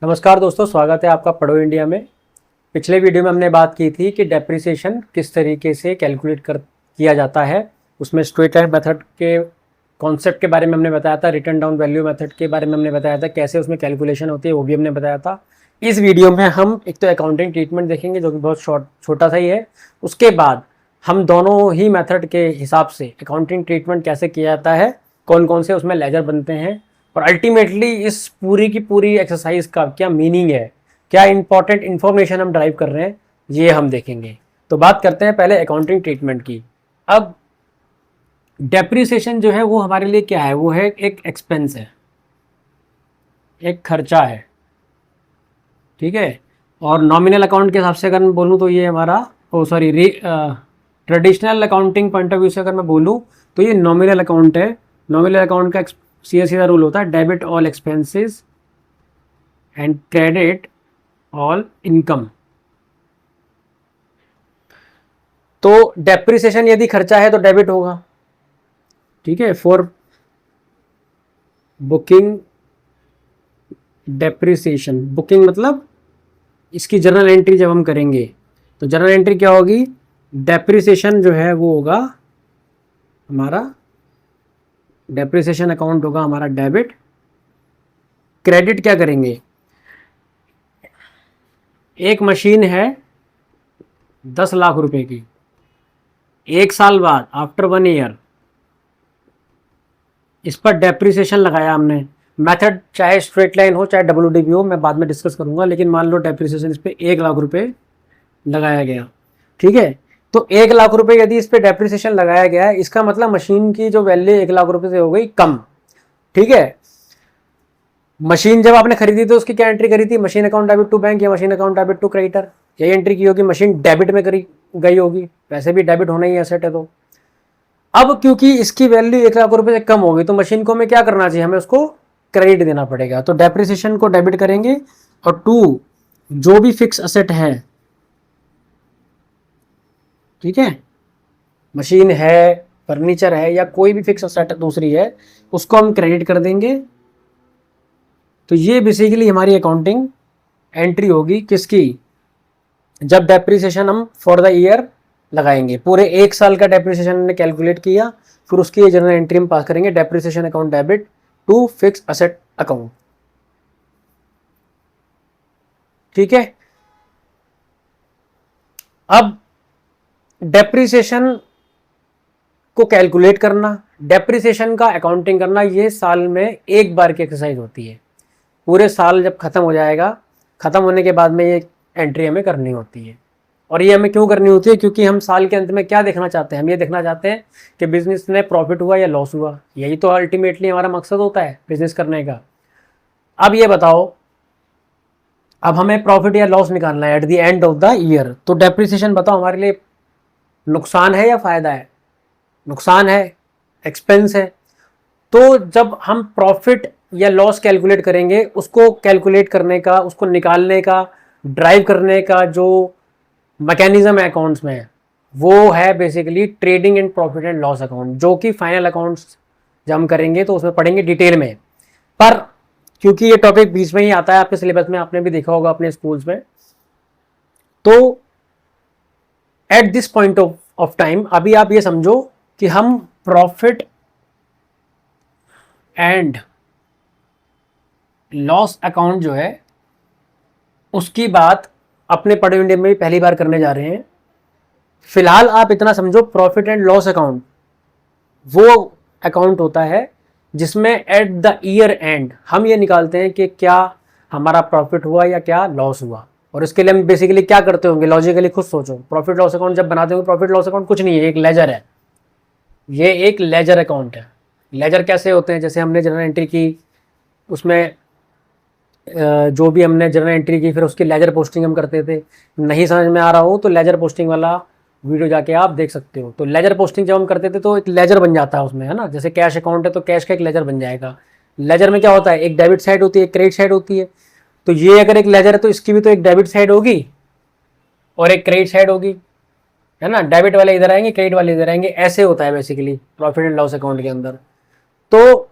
नमस्कार दोस्तों, स्वागत है आपका पढ़ो इंडिया में। पिछले वीडियो में हमने बात की थी कि डेप्रिसिएशन किस तरीके से कैलकुलेट किया जाता है। उसमें स्ट्रेट लाइन मेथड के कॉन्सेप्ट के बारे में हमने बताया था, रिटर्न डाउन वैल्यू मेथड के बारे में हमने बताया था, कैसे उसमें कैलकुलेशन होती है वो भी हमने बताया था। इस वीडियो में हम एक तो अकाउंटिंग ट्रीटमेंट देखेंगे जो कि बहुत छोटा सा ही है। उसके बाद हम दोनों ही मेथड के हिसाब से अकाउंटिंग ट्रीटमेंट कैसे किया जाता है, कौन कौन से उसमें लेजर बनते हैं, और अल्टीमेटली इस पूरी की पूरी एक्सरसाइज का क्या मीनिंग है, क्या इंपॉर्टेंट इन्फॉर्मेशन हम ड्राइव कर रहे हैं, ये हम देखेंगे। तो बात करते हैं पहले अकाउंटिंग ट्रीटमेंट की। अब डेप्रिसिएशन जो है वो हमारे लिए क्या है, वो है एक एक्सपेंस है, एक खर्चा है, ठीक है। और नॉमिनल अकाउंट के हिसाब से अगर मैं बोलूँ तो ये हमारा traditional accounting point of view से अगर मैं बोलूँ तो ये नॉमिनल अकाउंट है। नॉमिनल अकाउंट का सीधा सीधा रूल होता है debit all expenses and credit all income. तो डेप्रिसिएशन यदि खर्चा है तो डेबिट होगा, ठीक है। फॉर बुकिंग डेप्रिसिएशन, बुकिंग मतलब इसकी जर्नल एंट्री जब हम करेंगे तो जर्नल एंट्री क्या होगी, डेप्रिसिएशन जो है वो होगा हमारा, डेप्रिसिएशन अकाउंट होगा हमारा डेबिट। क्रेडिट क्या करेंगे, एक मशीन है 10 लाख रुपए की, एक साल बाद आफ्टर 1 ईयर इस पर डेप्रिसिएशन लगाया हमने। मेथड चाहे स्ट्रेट लाइन हो चाहे WDV हो, मैं बाद में डिस्कस करूंगा, लेकिन मान लो डेप्रिसिएशन इस पर 1 लाख रुपए लगाया गया, ठीक है। तो 1 लाख रुपए यदि इस पर डेप्रिसिएशन लगाया गया है, इसका मतलब मशीन की जो वैल्यू 1 लाख रुपए से हो गई कम, ठीक है। मशीन जब आपने खरीदी तो उसकी क्या एंट्री करी थी, machine account debit to bank या machine account debit to creditor, यही एंट्री की होगी। मशीन डेबिट में करी गई होगी, वैसे भी डेबिट होना ही एसेट है। तो अब क्योंकि इसकी वैल्यू 1 लाख रुपए से कम होगी तो मशीन को हमें क्या करना चाहिए, हमें उसको क्रेडिट देना पड़ेगा। तो डेप्रिसिएशन को डेबिट करेंगे और टू जो भी फिक्स असेट है, ठीक है, मशीन है, फर्नीचर है या कोई भी फिक्स असेट दूसरी है, उसको हम क्रेडिट कर देंगे। तो ये बेसिकली हमारी अकाउंटिंग एंट्री होगी किसकी, जब डेप्रिसिएशन हम फॉर द ईयर लगाएंगे, पूरे 1 साल का डेप्रिसिएशन हमने कैलकुलेट किया, फिर उसकी जर्नल एंट्री हम पास करेंगे, depreciation account debit to fix asset account, ठीक है। अब डेप्रिसिएशन को कैलकुलेट करना, डेप्रिसिएशन का अकाउंटिंग करना, ये साल में एक बार की एक्सरसाइज होती है। पूरे साल जब खत्म हो जाएगा, खत्म होने के बाद में ये एंट्री हमें करनी होती है। और ये हमें क्यों करनी होती है, क्योंकि हम साल के अंत में क्या देखना चाहते हैं, हम ये देखना चाहते हैं कि बिजनेस में प्रॉफिट हुआ या लॉस हुआ। यही तो अल्टीमेटली हमारा मकसद होता है बिजनेस करने का। अब ये बताओ, अब हमें प्रॉफिट या लॉस निकालना है at the end of the year, तो डेप्रिसिएशन बताओ हमारे लिए नुकसान है या फायदा है, नुकसान है, एक्सपेंस है। तो जब हम प्रॉफिट या लॉस कैलकुलेट करेंगे, उसको कैलकुलेट करने का, उसको निकालने का, ड्राइव करने का जो मैकेनिज्म है अकाउंट्स में, वो है basically trading and profit and loss account, जो कि फाइनल अकाउंट्स जब हम करेंगे तो उसमें पढ़ेंगे डिटेल में। पर क्योंकि ये टॉपिक बीच में ही आता है आपके सिलेबस में, आपने भी देखा होगा अपने स्कूल्स में, तो at this point of time अभी आप ये समझो कि हम प्रॉफिट एंड लॉस अकाउंट जो है उसकी बात अपने पढ़े इंडिया में भी पहली बार करने जा रहे हैं। फिलहाल आप इतना समझो, प्रॉफिट एंड लॉस अकाउंट वो अकाउंट होता है जिसमें एट द ईयर एंड हम ये निकालते हैं कि क्या हमारा प्रॉफिट हुआ या क्या लॉस हुआ। और इसके लिए हम बेसिकली क्या करते होंगे, लॉजिकली खुद सोचो। प्रॉफिट लॉस अकाउंट जब बनाते होंगे, प्रॉफिट लॉस अकाउंट कुछ नहीं है, एक लेजर है, ये एक लेजर अकाउंट है। लेजर कैसे होते हैं, जैसे हमने जर्नल एंट्री की, उसमें जो भी हमने जर्नल एंट्री की, फिर उसकी लेजर पोस्टिंग हम करते थे। नहीं समझ में आ रहा हो तो लेजर पोस्टिंग वाला वीडियो जाके आप देख सकते हो। तो लेजर पोस्टिंग जब हम करते थे तो एक लेजर बन जाता है उसमें, है ना। जैसे कैश अकाउंट है तो कैश का एक लेजर बन जाएगा। लेजर में क्या होता है, एक डेबिट साइड होती है, एक क्रेडिट साइड होती है। तो ये अगर एक लेजर है तो इसकी भी तो एक डेबिट साइड होगी और एक क्रेडिट साइड होगी, है ना। डेबिट वाले इधर आएंगे, क्रेडिट वाले इधर आएंगे, ऐसे होता है basically profit and loss account के अंदर। तो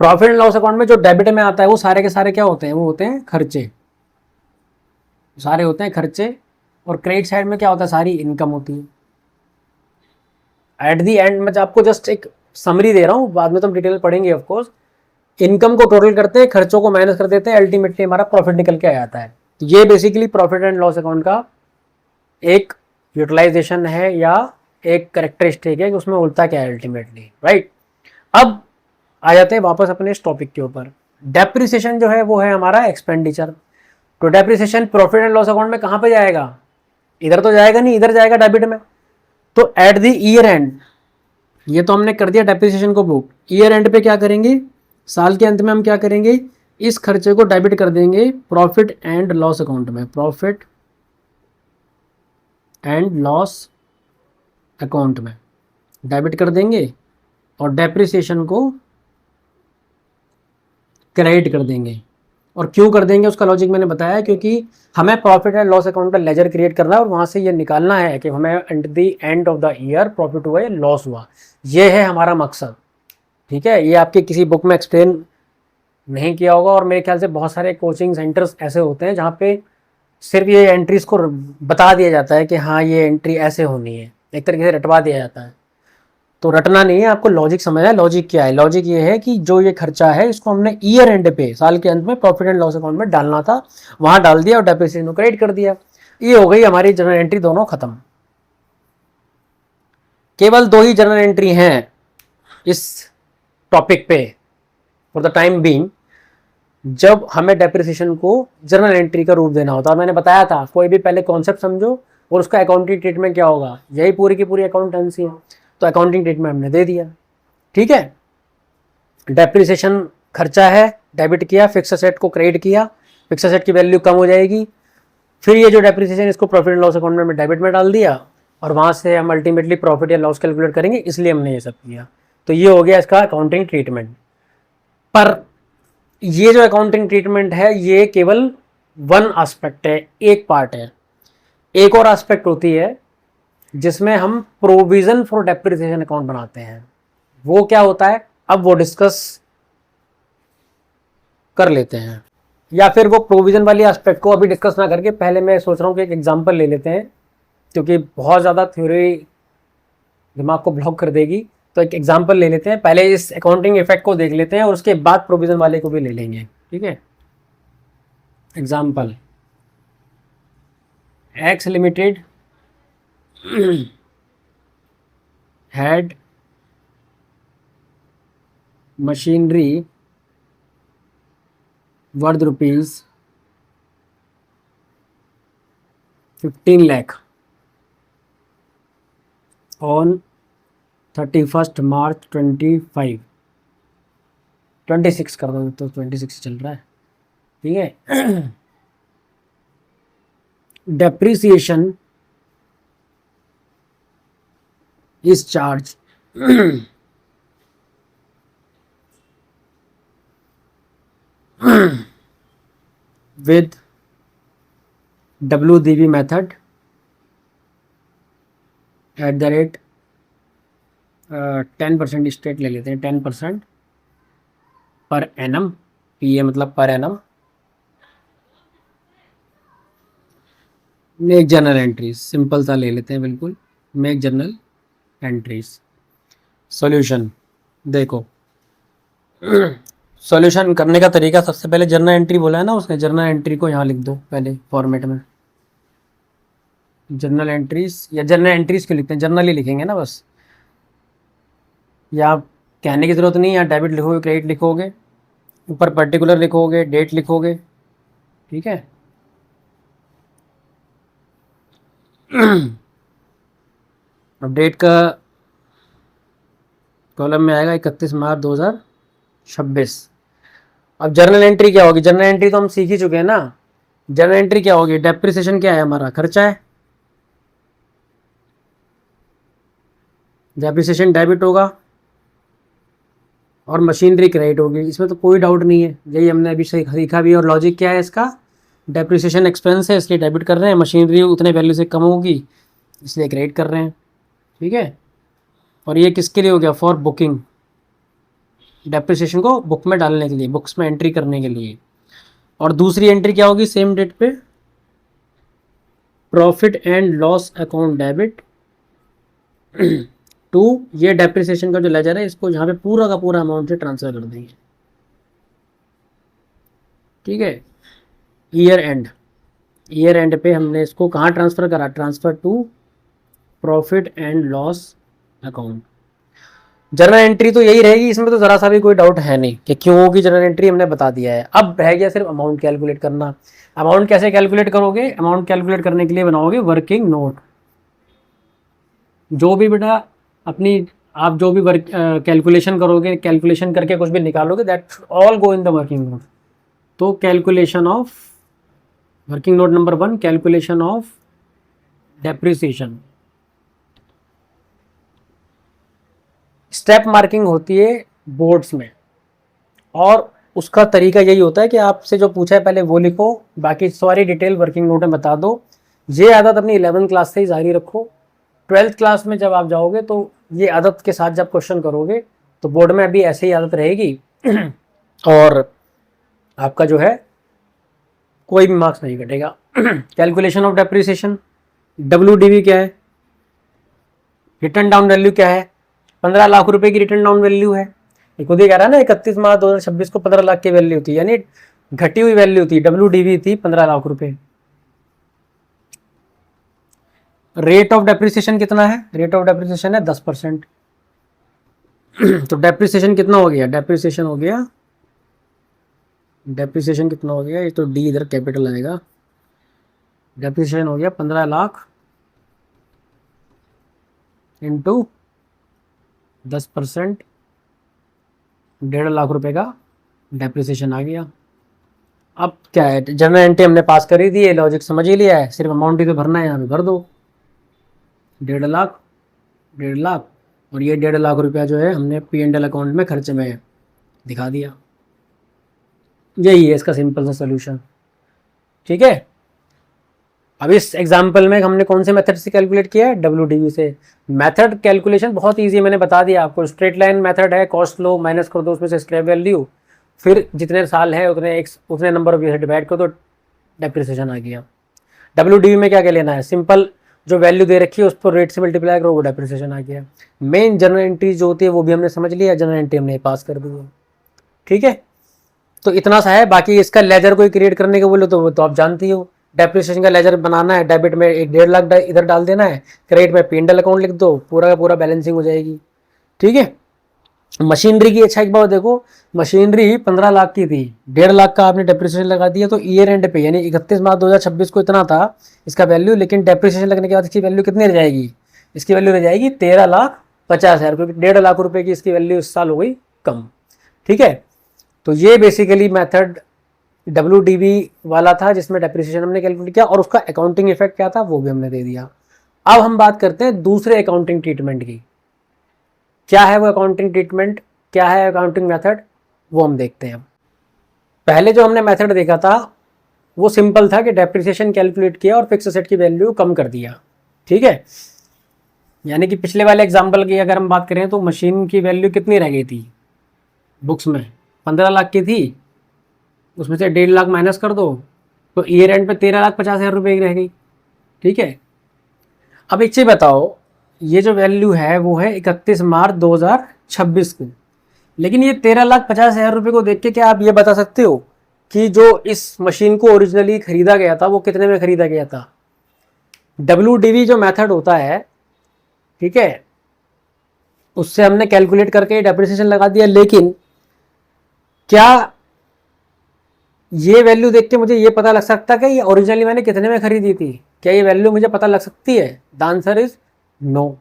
प्रॉफिट एंड लॉस अकाउंट में जो डेबिट में आता है वो सारे के सारे क्या होते हैं, वो होते हैं खर्चे, सारे होते हैं खर्चे। और क्रेडिट साइड में क्या होता है, सारी इनकम होती है। एट दी एंड मैं आपको जस्ट एक समरी दे रहा हूँ, बाद में तो हम डिटेल पढ़ेंगे ऑफ कोर्स। इनकम को टोटल करते हैं, खर्चों को माइनस कर देते हैं, अल्टीमेटली हमारा प्रॉफिट निकल के आ जाता है। तो ये basically profit and loss account का एक यूटिलाइजेशन है या एक करेक्टरिस्टिक है कि उसमें उल्टा क्या है अल्टीमेटली, राइट। अब आ जाते हैं वापस अपने इस टॉपिक के ऊपर। डेप्रिसिएशन जो है वो है हमारा एक्सपेंडिचर। तो depreciation profit and loss account में कहाँ पे जाएगा, इधर तो जाएगा नहीं, इधर जाएगा डेबिट में। तो एट द ईयर एंड, ये तो हमने कर दिया डेप्रिसिएशन को बुक। ईयर एंड पे क्या करेंगे, साल के अंत में हम क्या करेंगे, इस खर्चे को डेबिट कर देंगे प्रॉफिट एंड लॉस अकाउंट में, प्रॉफिट एंड लॉस अकाउंट में डेबिट कर देंगे और डेप्रिसिएशन को क्रेडिट कर देंगे। और क्यों कर देंगे उसका लॉजिक मैंने बताया, क्योंकि हमें प्रॉफिट एंड लॉस अकाउंट का लेजर क्रिएट करना है और वहाँ से ये निकालना है कि हमें at the end of the year profit हुआ या लॉस हुआ, ये है हमारा मकसद। ठीक है, ये आपके किसी बुक में एक्सप्लेन नहीं किया होगा और मेरे ख्याल से बहुत सारे कोचिंग सेंटर्स ऐसे होते हैं जहाँ पे सिर्फ ये एंट्रीज को बता दिया जाता है कि हाँ ये एंट्री ऐसे होनी है, एक तरीके से रटवा दिया जाता है। तो रटना नहीं है, आपको लॉजिक समझना है। लॉजिक क्या है, लॉजिक ये है कि जो ये खर्चा है इसको हमने ईयर एंड पे, साल के अंत में प्रॉफिट एंड लॉस अकाउंट में डालना था, वहां डाल दिया और डेप्रिसिएशन को क्रेडिट कर दिया। ये हो गई हमारी जनरल एंट्री दोनों खत्म। केवल दो ही जनरल एंट्री हैं इस टॉपिक पे फॉर द टाइम बीइंग, जब हमें डेप्रिसिएशन को जनरल एंट्री का रूप देना होता है। मैंने बताया था कोई भी पहले कॉन्सेप्ट समझो और उसका अकाउंटिंग ट्रीटमेंट क्या होगा, यही पूरी की पूरी अकाउंटेंसी है। तो अकाउंटिंग ट्रीटमेंट हमने दे दिया, ठीक है। डेप्रिसिएशन खर्चा है, डेबिट किया, फिक्स एसेट को क्रेडिट किया, फिक्स एसेट की वैल्यू कम हो जाएगी, फिर ये जो डेप्रिसिएशन इसको प्रॉफिट एंड लॉस अकाउंट में डेबिट में डाल दिया और वहां से हम अल्टीमेटली प्रॉफिट या लॉस कैलकुलेट करेंगे, इसलिए हमने ये सब किया। तो ये हो गया इसका अकाउंटिंग ट्रीटमेंट। पर ये जो अकाउंटिंग ट्रीटमेंट है ये केवल वन एस्पेक्ट है, एक पार्ट है। एक और एस्पेक्ट होती है जिसमें हम प्रोविजन फॉर डेप्रिसिएशन अकाउंट बनाते हैं। वो क्या होता है, अब वो डिस्कस कर लेते हैं, या फिर वो प्रोविजन वाली एस्पेक्ट को अभी डिस्कस ना करके पहले मैं सोच रहा हूँ कि एक एग्जांपल ले लेते हैं, क्योंकि बहुत ज़्यादा थ्योरी दिमाग को ब्लॉक कर देगी। तो एक एग्जांपल ले लेते हैं, पहले इस अकाउंटिंग इफेक्ट को देख लेते हैं और उसके बाद प्रोविजन वाले को भी ले लेंगे, ठीक है। Example, x limited had machinery worth rupees 15 lakh on 31st March 26 कर दो, तो 26 चल रहा है, ठीक है। Depreciation is charged with WDV method at the rate 10% state ले लेते हैं, 10% पर एनम, पी ए मतलब per annum. Make journal entries, simple सा ले लेते हैं बिल्कुल, मेक जर्नल एंट्रीज। सॉल्यूशन देखो, सॉल्यूशन करने का तरीका, सबसे पहले जर्नल एंट्री बोला है ना उसने, जर्नल एंट्री को यहाँ लिख दो पहले फॉर्मेट में, जर्नल एंट्रीज, या जर्नल एंट्रीज क्यों लिखते हैं, जर्नल ही लिखेंगे ना बस, या कहने की ज़रूरत नहीं, या डेबिट लिखोगे क्रेडिट लिखोगे, ऊपर पर्टिकुलर लिखोगे, डेट लिखोगे, ठीक है। अब डेट का कॉलम में आएगा 31 मार्च 2026। अब जर्नल एंट्री क्या होगी, जर्नल एंट्री तो हम सीख ही चुके हैं ना। जर्नल एंट्री क्या होगी, डेप्रिसिएशन क्या है हमारा, खर्चा है, डेप्रिसिएशन डेबिट होगा और मशीनरी क्रेडिट होगी, इसमें तो कोई डाउट नहीं है, यही हमने अभी सीखा भी। और लॉजिक क्या है इसका, डेप्रिसिएशन एक्सपेंस है इसलिए डेबिट कर रहे हैं, मशीनरी उतने वैल्यू से कम होगी इसलिए क्रेडिट कर रहे हैं, ठीक है। और ये किसके लिए हो गया, फॉर बुकिंग, डेप्रिसिएशन को बुक में डालने के लिए, बुक्स में एंट्री करने के लिए। और दूसरी एंट्री क्या होगी सेम डेट पे, profit and loss account debit to, ये डेप्रिसिएशन का जो लेजर है इसको यहाँ पे पूरा का पूरा अमाउंट से ट्रांसफर कर देंगे। ठीक है, ईयर एंड, ईयर एंड पे हमने इसको कहाँ ट्रांसफर करा, transfer to profit and loss account. Journal entry तो यही रहेगी, इसमें तो ज़रा सा भी कोई डाउट है नहीं कि क्यों होगी, जर्नल एंट्री हमने बता दिया है। अब रह गया सिर्फ अमाउंट कैलकुलेट करना। अमाउंट कैसे कैलकुलेट करोगे, अमाउंट कैलकुलेट करने के लिए बनाओगे वर्किंग नोट। जो भी बेटा अपनी आप जो भी वर्क कैलकुलेशन करोगे, कैलकुलेशन करके कुछ भी निकालोगे, that all go in the working note. तो calculation of working note number 1, calculation of depreciation. Step marking होती है बोर्ड्स में, और उसका तरीका यही होता है कि आपसे जो पूछा है पहले वो लिखो, बाकी सारी डिटेल वर्किंग नोट में बता दो। ये आदत अपनी 11th क्लास से ही जारी रखो। 12th क्लास में जब आप जाओगे तो ये आदत के साथ जब क्वेश्चन करोगे तो बोर्ड में अभी ऐसे ही आदत रहेगी और आपका जो है कोई भी मार्क्स नहीं कटेगा। कैलकुलेशन ऑफ डेप्रिसिएशन, WDV क्या है, रिटर्न डाउन वैल्यू क्या है, 15 लाख रुपए की रिटर्न डाउन वैल्यू है। ये खुद ही कह रहा है ना, 31 मार्च 2026 को 15 लाख की वैल्यू थी, यानी घटी हुई वैल्यू थी, WDV थी 15 लाख रुपए। रेट ऑफ डेप्रिसिएशन कितना है, रेट ऑफ डेप्रिसिएशन है 10%। तो डेप्रिसिएशन कितना हो गया, डेप्रिसिएशन हो गया, डेप्रिसिएशन कितना हो गया, ये तो डी इधर कैपिटल आएगा, डेप्रिसिएशन हो गया 15 लाख इंटू 10%, 1.5 लाख रुपए का डेप्रिसिएशन आ गया। अब क्या है, जनरल एंट्री हमने पास कर ही दी है, लॉजिक समझ ही लिया है, सिर्फ अमाउंट ही तो भरना है, यहाँ पे भर दो 1.5 लाख, 1.5 लाख, और ये 1.5 लाख रुपया जो है हमने P&L अकाउंट में खर्चे में दिखा दिया। यही है इसका सिंपल सा सोल्यूशन। ठीक है, अब इस एग्जाम्पल में हमने कौन से मेथड से कैलकुलेट किया है, WDV से। मेथड कैलकुलेशन बहुत ईजी है, मैंने बता दिया आपको। स्ट्रेट लाइन मेथड है, कॉस्ट लो, माइनस कर दो उसमें से स्क्रैप वैल्यू, फिर जितने साल है उतने नंबर ऑफ ईयर डिवाइड कर दो, डेप्रिसिएशन आ गया। WDV में क्या क्या लेना है, सिंपल जो वैल्यू दे रखी है उस पर रेट से मल्टीप्लाई करो, वो डेप्रिसिएशन आ गया। मेन जनरल एंट्री जो होती है वो भी हमने समझ लिया, जनरल एंट्री हमने पास कर दी है। ठीक है, तो इतना सा है। बाकी इसका लेजर कोई क्रिएट करने के बोले तो वो तो आप जानती हो, डेप्रिसिएशन का लेजर बनाना है, डेबिट में 1.5 लाख इधर डाल देना है, क्रेडिट में P&L अकाउंट लिख दो, पूरा का पूरा बैलेंसिंग हो जाएगी। ठीक है, मशीनरी की अच्छा एक बात देखो, मशीनरी 15 लाख की थी, 1.5 लाख का आपने डेप्रिसिएशन लगा दिया, तो ईयर एंड पे यानी 31 मार्च 2026 को इतना था इसका वैल्यू, लेकिन डेप्रिसिएशन लगने के बाद इसकी वैल्यू कितनी रह जाएगी, इसकी वैल्यू रह जाएगी 13,50,000, क्योंकि 1.5 लाख रुपए की इसकी वैल्यू इस साल हो गई कम। ठीक है, तो ये बेसिकली मेथड WDV वाला था जिसमें डेप्रिसिएशन हमने कैलकुलेट किया, और उसका अकाउंटिंग इफेक्ट क्या था वो भी हमने दे दिया। अब हम बात करते हैं दूसरे अकाउंटिंग ट्रीटमेंट की। क्या है वो अकाउंटिंग ट्रीटमेंट, क्या है अकाउंटिंग मेथड, वो हम देखते हैं। पहले जो हमने मेथड देखा था वो सिंपल था कि डेप्रिसिएशन कैलकुलेट किया और फिक्स एसेट की वैल्यू कम कर दिया। ठीक है, यानी कि पिछले वाले एग्जाम्पल की अगर हम बात करें तो मशीन की वैल्यू कितनी रह गई थी बुक्स में, 15 लाख की थी, उसमें से 1.5 लाख माइनस कर दो तो ईयर एंड पे 13,50,000 रुपये की रह गई। ठीक है, अब एक चीज़ बताओ, ये जो वैल्यू है वो है 31 मार्च 2026 को, लेकिन ये 13,50,000 रुपये को देख के क्या आप ये बता सकते हो कि जो इस मशीन को ओरिजिनली खरीदा गया था वो कितने में खरीदा गया था। WDV जो मेथड होता है, ठीक है, उससे हमने कैलकुलेट करके डेप्रिसिएशन लगा दिया, लेकिन क्या ये वैल्यू देख के मुझे ये पता लग सकता है कि ये ओरिजिनली मैंने कितने में खरीदी थी, क्या ये वैल्यू मुझे पता लग सकती है? The answer is no.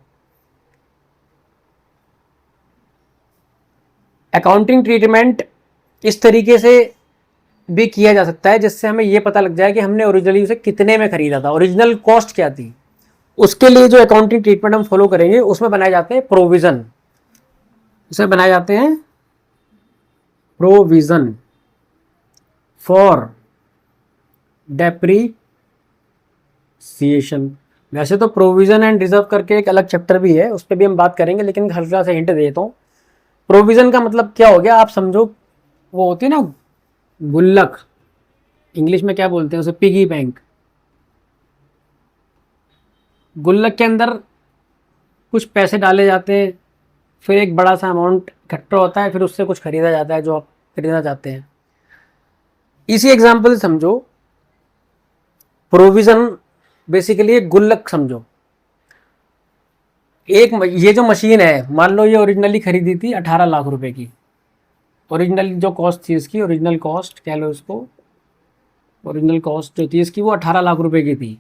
Accounting treatment इस तरीके से भी किया जा सकता है जिससे हमें ये पता लग जाए कि हमने ओरिजिनली उसे कितने में खरीदा था, ओरिजिनल कॉस्ट क्या थी। उसके लिए जो अकाउंटिंग ट्रीटमेंट हम फॉलो करेंगे उसमें बनाए जाते हैं प्रोविजन, उसे बनाए जाते हैं प्रोविजन फॉर डेप्रीसिएशन। वैसे तो प्रोविजन एंड रिजर्व करके एक अलग चैप्टर भी है, उस पर भी हम बात करेंगे, लेकिन हल्का सा हिंट देता हूँ। प्रोविजन का मतलब क्या हो गया, आप समझो वो होती है ना गुल्लक, इंग्लिश में क्या बोलते हैं उसे, पिगी बैंक। गुल्लक के अंदर कुछ पैसे डाले जाते हैं, फिर एक बड़ा सा अमाउंट इकट्ठा होता है, फिर उससे कुछ खरीदा जाता है जो आप खरीदना चाहते हैं। इसी एग्जाम्पल से समझो, प्रोविजन बेसिकली एक गुल्लक समझो। ये जो मशीन है, मान लो ये ओरिजिनली खरीदी थी 18 लाख रुपए की, ओरिजिनल जो कॉस्ट थी इसकी, ओरिजिनल कॉस्ट कह लो इसको, ओरिजिनल कॉस्ट जो थी इसकी वो 18 लाख रुपए की थी।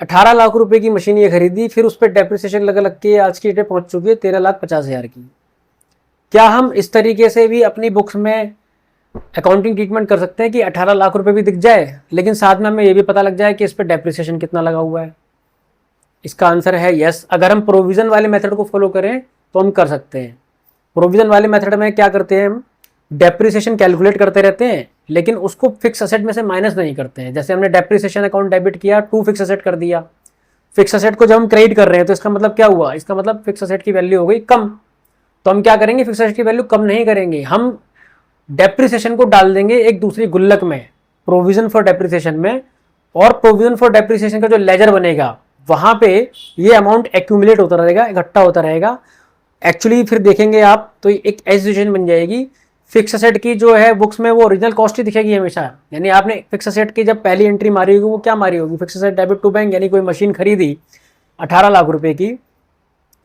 18 लाख रुपए की मशीन ये खरीदी, फिर उस पर डेप्रिसिएशन लग लग के आज की डेट पहुंच चुकी है 13,50,000 की। क्या हम इस तरीके से भी अपनी बुक्स में अकाउंटिंग ट्रीटमेंट कर सकते हैं कि 18 लाख रुपए भी दिख जाए, लेकिन साथ में हमें ये भी पता लग जाए कि इस पर डेप्रिसिएशन कितना लगा हुआ है? इसका आंसर है यस। अगर हम प्रोविजन वाले मेथड को फॉलो करें तो हम कर सकते हैं। प्रोविजन वाले मेथड में क्या करते हैं, हम डेप्रिसिएशन कैलकुलेट करते रहते हैं, लेकिन उसको फिक्स असेट में से माइनस नहीं करते हैं। जैसे हमने डेप्रिसिएशन अकाउंट डेबिट किया, टू फिक्स असेट कर दिया, फिक्स असेट को जब हम क्रेडिट कर रहे हैं तो इसका मतलब क्या हुआ, इसका मतलब फिक्स असेट की वैल्यू हो गई कम। तो हम क्या करेंगे, फिक्स असेट की वैल्यू कम नहीं करेंगे, हम डेप्रिसिएशन को डाल देंगे एक दूसरी गुल्लक में, प्रोविजन फॉर डेप्रिसिएशन में। और प्रोविजन फॉर डेप्रिसिएशन का जो लेजर बनेगा वहां पे ये अमाउंट एक्यूमुलेट होता रहेगा, इकट्ठा होता रहेगा। एक्चुअली फिर देखेंगे आप तो एक ऐसी सिचुएशन बन जाएगी, फिक्स असेट की जो है बुक्स में वो ओरिजिनल कॉस्ट ही दिखेगी हमेशा। यानी आपने फिक्स असेट की जब पहली एंट्री मारी होगी वो क्या मारी होगी, fix asset debit to bank, यानी कोई मशीन खरीदी 18 लाख रुपए की,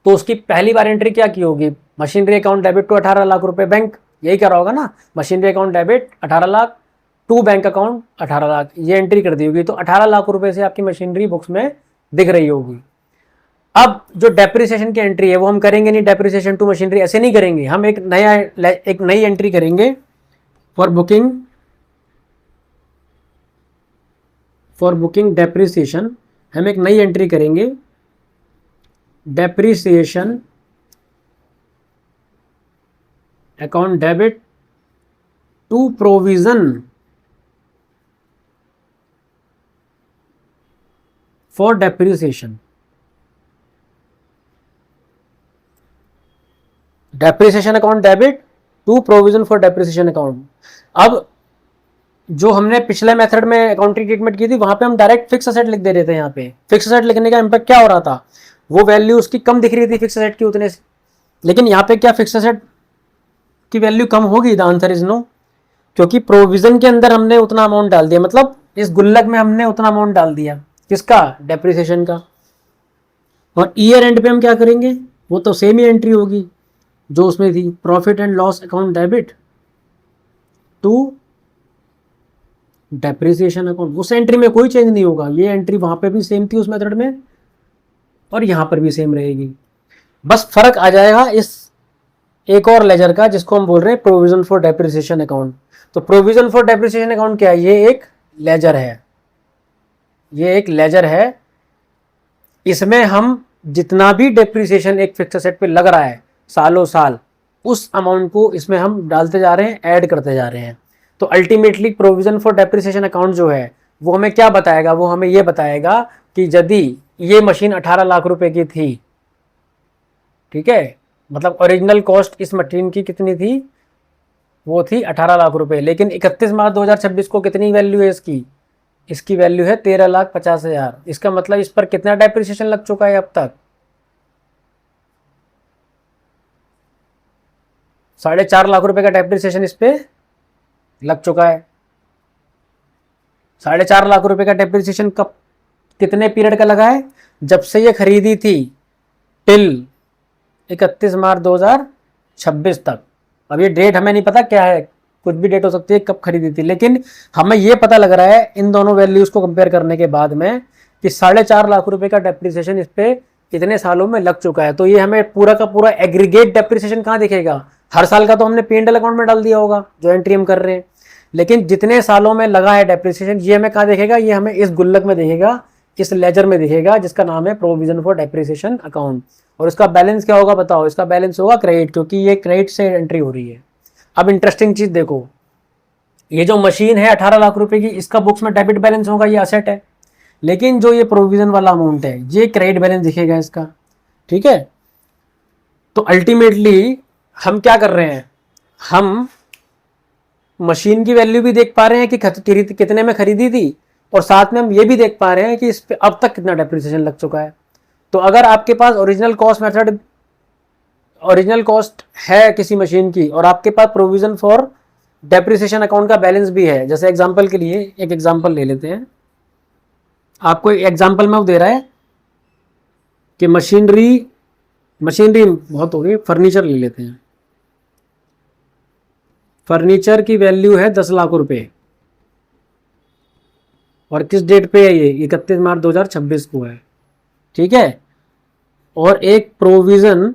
तो उसकी पहली बार एंट्री क्या की होगी, machinery account debit to 18 lakh रुपए बैंक, यही कह रहा होगा ना, machinery account debit 18 lakh to bank account 18 lakh, ये एंट्री कर दी होगी। तो 18 लाख रुपए से आपकी मशीनरी बुक्स में दिख रही होगी। अब जो डेप्रिसिएशन की एंट्री है वो हम करेंगे नहीं, डेप्रिसिएशन टू मशीनरी ऐसे नहीं करेंगे, हम एक नई एंट्री करेंगे फॉर बुकिंग डेप्रिसिएशन। हम एक नई एंट्री करेंगे, depreciation account debit to provision for depreciation. Depreciation account debit to provision for depreciation account. अब जो हमने पिछले मेथड में अकाउंटिंग ट्रीटमेंट की थी वहां पे हम डायरेक्ट फिक्स असेट लिख दे रहे थे। यहाँ पे फिक्स असेट लिखने का इम्पैक्ट क्या हो रहा था, वो वैल्यू उसकी कम दिख रही थी फिक्स असेट की उतने से, लेकिन यहाँ पे क्या फिक्स असेट की वैल्यू कम होगी? द आंसर इज नो, क्योंकि प्रोविजन के अंदर हमने उतना अमाउंट डाल दिया, मतलब इस गुल्लक में हमने उतना अमाउंट डाल दिया, किसका, डेप्रिसिएशन का। और ईयर एंड पे हम क्या करेंगे, वो तो सेम ही एंट्री होगी जो उसमें थी, profit and loss account debit to depreciation account. उस एंट्री में कोई चेंज नहीं होगा, ये एंट्री वहां पे भी सेम थी उस मेथड में और यहां पर भी सेम रहेगी। बस फर्क आ जाएगा इस एक और लेजर का जिसको हम बोल रहे हैं प्रोविजन फॉर डेप्रिसिएशन अकाउंट। तो प्रोविजन फॉर डेप्रिसिएशन अकाउंट क्या है, ये एक लेजर है, ये एक लेजर है। इसमें हम जितना भी डेप्रिसिएशन एक फिक्स असेट पे लग रहा है सालों साल, उस अमाउंट को इसमें हम डालते जा रहे हैं, ऐड करते जा रहे हैं। तो ultimately provision for depreciation account जो है वो हमें क्या बताएगा, वो हमें ये बताएगा कि यदि ये मशीन 18 लाख रुपए की थी, ठीक है, मतलब ओरिजिनल कॉस्ट इस मशीन की कितनी थी, वो थी 18 लाख रुपए, लेकिन 31 मार्च 2026 को कितनी वैल्यू है इसकी, इसकी वैल्यू है 13,50,000। इसका मतलब इस पर कितना डेप्रिसिएशन लग चुका है अब तक, 4.5 लाख रुपए का डेप्रिसिएशन इस पे लग चुका है। 4.5 लाख रुपए का डेप्रिसिएशन कब, कितने पीरियड का लगा है, जब से ये खरीदी थी टिल 31 मार्च 2026 तक। अब ये डेट हमें नहीं पता क्या है, कुछ भी डेट हो सकती है कब खरीदी थी, लेकिन हमें ये पता लग रहा है इन दोनों वैल्यूज को कंपेयर करने के बाद में कि 4.5 लाख रुपए का डेप्रिसिएशन इस पे इतने सालों में लग चुका है। तो ये हमें पूरा का पूरा एग्रीगेट डेप्रिसिएशन कहाँ दिखेगा, हर साल का तो हमने P&L अकाउंट में डाल दिया होगा जो एंट्री हम कर रहे हैं, लेकिन जितने सालों में लगा है डेप्रिसिएशन ये हमें कहाँ दिखेगा, ये हमें इस गुल्लक में दिखेगा, इस लेजर में दिखेगा जिसका नाम है प्रोविजन फॉर डेप्रिसिएशन अकाउंट। और इसका बैलेंस क्या होगा बताओ, इसका बैलेंस होगा क्रेडिट, क्योंकि ये क्रेडिट से एंट्री हो रही है। अब इंटरेस्टिंग चीज देखो, ये जो मशीन है 18 लाख रुपए की, इसका बुक्स में डेबिट बैलेंस होगा, ये असेट है, लेकिन जो ये प्रोविजन वाला अमाउंट है ये क्रेडिट बैलेंस दिखेगा इसका, ठीक है। तो अल्टीमेटली हम क्या कर रहे हैं, हम मशीन की वैल्यू भी देख पा रहे हैं कि कितने में खरीदी थी, और साथ में हम ये भी देख पा रहे हैं कि इस पे अब तक कितना डेप्रिसिएशन लग चुका है। तो अगर आपके पास ओरिजिनल कॉस्ट है किसी मशीन की, और आपके पास प्रोविजन फॉर डेप्रिसिएशन अकाउंट का बैलेंस भी है, जैसे एग्जांपल के लिए एक एग्जांपल ले लेते हैं, आपको एग्जांपल में वो दे रहा है कि मशीनरी बहुत हो गई, फर्नीचर ले लेते हैं। फर्नीचर की वैल्यू है 10 लाख रुपए, और किस डेट पे है, ये 31 मार्च 2026 को है, ठीक है। और एक प्रोविजन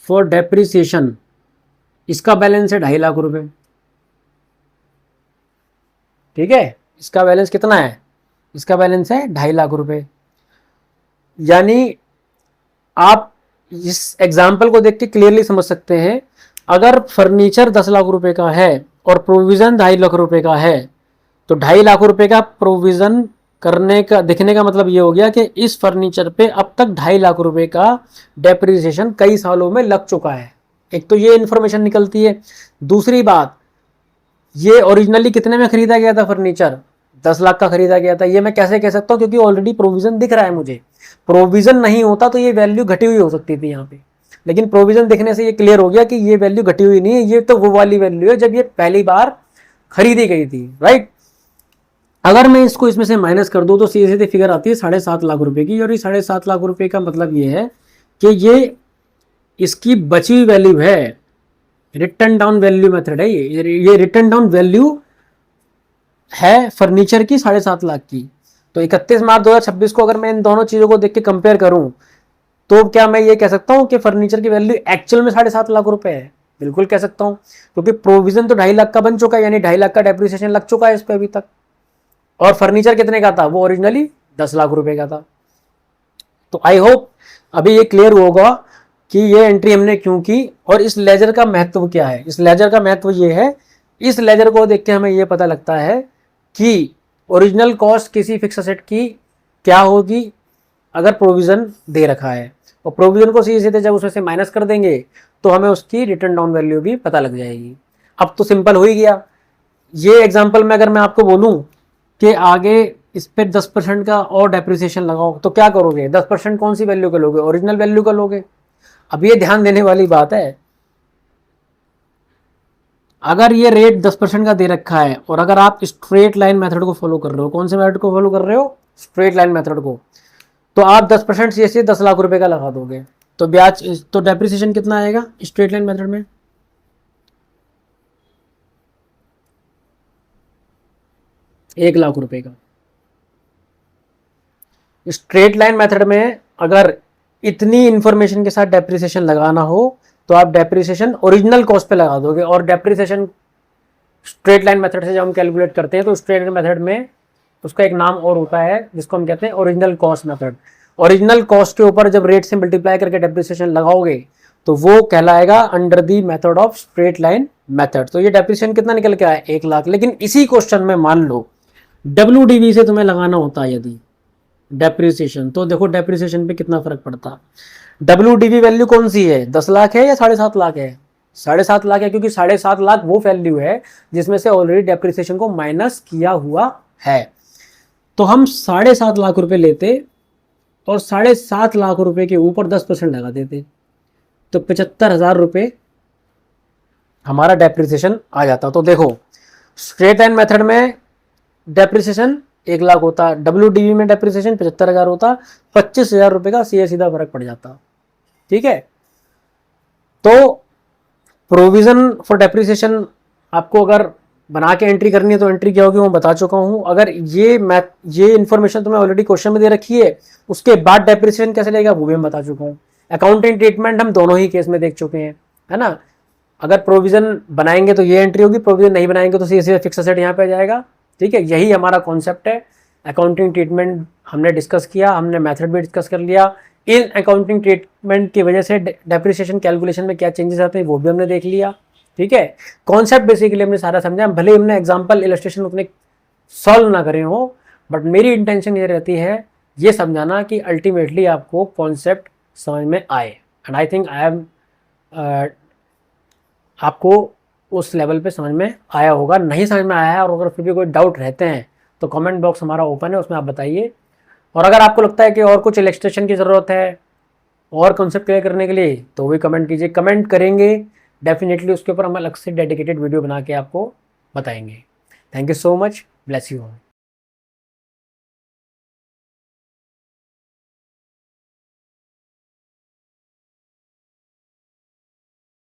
फॉर डेप्रिसिएशन, इसका बैलेंस है 2.5 लाख रुपए, ठीक है। इसका बैलेंस कितना है, इसका बैलेंस है 2.5 लाख रुपए। यानी आप इस एग्जाम्पल को देख के क्लियरली समझ सकते हैं, अगर फर्नीचर 10 लाख रुपए का है और प्रोविजन 2.5 लाख रुपए का है, तो 2.5 लाख रुपए का प्रोविजन करने का दिखने का मतलब ये हो गया कि इस फर्नीचर पे अब तक 2.5 लाख रुपए का डेप्रिसिएशन कई सालों में लग चुका है। एक तो ये इंफॉर्मेशन निकलती है। दूसरी बात, ये ओरिजिनली कितने में खरीदा गया था फर्नीचर, 10 लाख का खरीदा गया था। ये मैं कैसे कह सकता हूँ, क्योंकि ऑलरेडी प्रोविजन दिख रहा है मुझे। प्रोविजन नहीं होता तो ये वैल्यू घटी हुई हो सकती थी यहाँ पे, लेकिन प्रोविजन देखने से ये क्लियर हो गया कि ये वैल्यू घटी हुई नहीं है, ये तो वो वाली वैल्यू है जब ये पहली बार खरीदी गई थी, राइट। अगर मैं इसको इसमें से माइनस कर दूं तो सीधे सीधे फिगर आती है 7.5 लाख रुपए की, और ये 7.5 लाख रुपए का मतलब ये है कि ये इसकी बची हुई वैल्यू है, रिटर्न डाउन वैल्यू मेथड है ये रिटर्न डाउन वैल्यू है फर्नीचर की 7.5 लाख की। तो 31 मार्च 2026 को अगर मैं इन दोनों चीजों को देख के कंपेयर करूं, तो क्या मैं ये कह सकता हूं कि फर्नीचर की वैल्यू एक्चुअल में 7.5 लाख रुपए है? बिल्कुल कह सकता हूं, क्योंकि प्रोविजन तो 2.5 लाख का बन चुका है, यानी 2.5 लाख का डेप्रिसिएशन लग चुका है इस पे अभी तक। और फर्नीचर कितने का था, वो ओरिजिनली 10 लाख रुपए का था। तो आई होप अभी ये क्लियर होगा कि ये एंट्री हमने क्यों की और इस लेजर का महत्व क्या है। इस लेजर का महत्व ये है, इस लेजर को देख के हमें ये पता लगता है कि ओरिजिनल कॉस्ट किसी फिक्स एसेट की क्या होगी अगर प्रोविजन दे रखा है, और प्रोविजन को सीधे सीधे जब उसमें से माइनस कर देंगे तो हमें उसकी रिटर्न डाउन वैल्यू भी पता लग जाएगी। अब तो सिंपल हो ही गया। ये एग्जांपल में अगर मैं आपको बोलूं कि आगे इस पे 10% का और डेप्रिसिएशन लगाओ, तो क्या करोगे, 10% कौन सी वैल्यू का लोगे, ओरिजिनल वैल्यू का लोगे। अब ये ध्यान देने वाली बात है, अगर ये रेट 10% का दे रखा है और अगर आप स्ट्रेट लाइन मेथड को फॉलो कर रहे हो, कौन से मेथड को फॉलो कर रहे हो, स्ट्रेट लाइन मेथड को, तो आप 10% से 10 लाख रुपए का लगा दोगे, तो ब्याज तो डेप्रिसिएशन कितना आएगा स्ट्रेट लाइन मेथड में, 1 लाख रुपए का। स्ट्रेट लाइन मेथड में अगर इतनी इंफॉर्मेशन के साथ डेप्रिसिएशन लगाना हो तो आप डेप्रिसिएशन ओरिजिनल कॉस्ट पे लगा दोगे, और डेप्रिसिएशन स्ट्रेट लाइन मेथड से जब हम कैलकुलेट करते हैं तो स्ट्रेट लाइन मेथड में उसका एक नाम और होता है जिसको हम कहते हैं original cost method. Original cost के ऊपर जब रेट से मल्टीप्लाई करके डेप्रिसिएशन लगाओगे तो वो कहलाएगा under the method of straight line method. तो ये डेप्रिसिएशन कितना निकल के आया, 1 लाख। लेकिन इसी क्वेश्चन में मान लो WDV से तुम्हें लगाना होता है यदि डेप्रिसिएशन, तो देखो डेप्रिसिएशन पे कितना फर्क पड़ता। WDV वैल्यू कौन सी है, 10 लाख है या 7.5 लाख है, 7.5 लाख है, क्योंकि 7.5 लाख वो वैल्यू है जिसमें से ऑलरेडी डेप्रिसिएशन को माइनस किया हुआ है। तो हम 7.5 लाख रुपए लेते और 7.5 लाख रुपए के ऊपर 10% लगा देते, तो 75,000 रुपए हमारा डेप्रिसिएशन आ जाता। तो देखो स्ट्रेट लाइन मेथड में डेप्रिसिएशन 1 लाख होता, WDV में डेप्रिसिएशन 75,000 होता, 25,000 रुपए का सीधा फर्क पड़ जाता, ठीक है। तो प्रोविजन फॉर डेप्रिसिएशन आपको अगर बना के एंट्री करनी है तो एंट्री क्या होगी वो बता चुका हूं। अगर ये इन्फॉर्मेशन तुम्हें ऑलरेडी क्वेश्चन में दे रखी है, उसके बाद डेप्रिसिएशन कैसे लेगा वो भी मैं बता चुका हूँ। अकाउंटिंग ट्रीटमेंट हम दोनों ही केस में देख चुके हैं, है ना। अगर प्रोविजन बनाएंगे तो ये एंट्री होगी, प्रोविजन नहीं बनाएंगे तो सीधे फिक्स एसेट यहाँ पे आ जाएगा, ठीक है। यही हमारा कॉन्सेप्ट है। अकाउंटिंग ट्रीटमेंट हमने डिस्कस किया, हमने मेथड भी डिस्कस कर लिया। इन अकाउंटिंग ट्रीटमेंट की वजह से डेप्रिसिएशन कैलकुलेशन में क्या चेंजेस आते हैं वो भी हमने देख लिया, ठीक है। कॉन्सेप्ट बेसिकली हमने सारा समझा, भले हमने एग्जांपल इलस्ट्रेशन उतने सॉल्व ना करे हो, बट मेरी इंटेंशन ये रहती है ये समझाना कि अल्टीमेटली आपको कॉन्सेप्ट समझ में आए। And I think I am आपको उस लेवल पे समझ में आया होगा। नहीं समझ में आया है और अगर फिर भी कोई डाउट रहते हैं तो कमेंट बॉक्स हमारा ओपन है, उसमें आप बताइए। और अगर आपको लगता है कि और कुछ इलस्ट्रेशन की ज़रूरत है और कॉन्सेप्ट क्लियर करने के लिए तो भी कमेंट कीजिए। कमेंट करेंगे डेफिनेटली, उसके ऊपर हम अलग से डेडिकेटेड वीडियो बना के आपको बताएंगे। Thank you so much, bless you all.